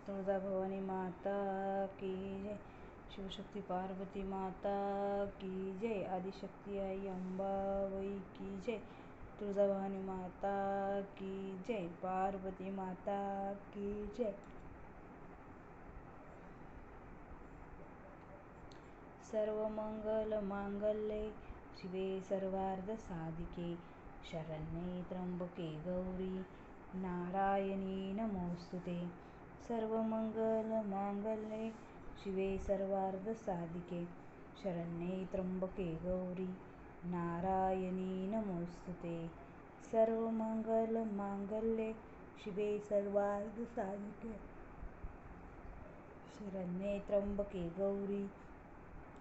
तुळजा भवानी माता की जय. शिवशक्ती पार्वती माता की जय. आदिशक्ती आई अंबाबाई की जय. तुळजा भवानी माता की जय. पार्वती माता की जय. सर्वमंगल मांगल्ये शिवे सर्वार्थ साधिके शरण्ये त्र्यंबके गौरी नारायणी नमोस्तुते. सर्वमंगल मांगल्ये शिवे सर्वार्थ साधिके शरण्ये त्र्यंबके गौरी नारायणी नमोस्तुते. सर्वमंगल मांगल्ये शिवे सर्वार्थ साधिके शरण्ये त्र्यंबके गौरी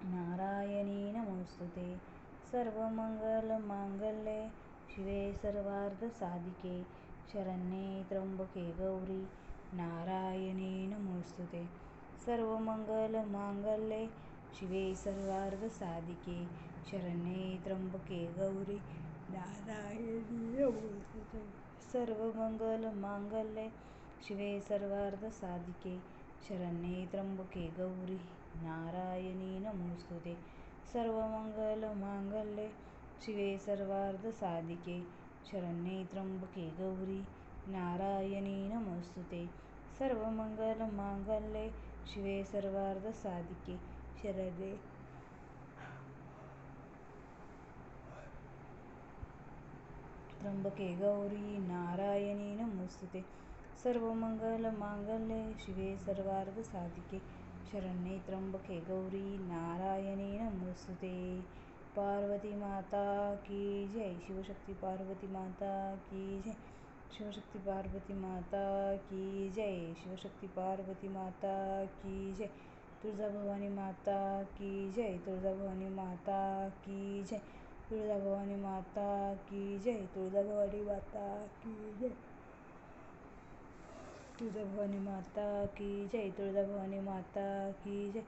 नारायणी नमोस्तुते. सर्वमंगल मांगल्ये शिवे सर्वार्थ साधिके शरण्ये त्र्यंबके गौरी नारायणी नमोस्तुते. सर्वमंगल मांगल्ये शिवे सर्वार्थ साधिके शरण्ये त्र्यंबके गौरी नारायणी नमोस्तुते. सर्वमंगल मांगल्ये शिवे सर्वार्थ साधिके शरण्ये त्र्यंबके गौरी नारायणी नमोस्तुते. सर्वमंगल मांगल्ये शिवे सर्वार्थ साधिके शरण्ये त्र्यंबके गौरी नारायणी नमोस्तुते. सर्वमंगल मांगल्ये शिवे सर्वार्थ साधिके शरण्ये त्र्यंबके गौरी नारायणी नमोस्तुते. सर्वमंगल मांगल्ये शिवे सर्वार्थ साधिके शरण्ये त्र्यंबके गौरी नारायणी नमोस्तुते. पार्वती माता की जय. शिवशक्ती पार्वती माता की जय. शिवशक्ती पार्वती माता की जय. शिवशक्ती पार्वती माता की जय. तुळजा भवानी माता की जय. तुळजा भवानी माता की जय. तुळजा भवानी माता की जय. तुळजा भवानी माता की जय. तुळजा भवानी माता की जय. तुळजा भवानी माता की जय.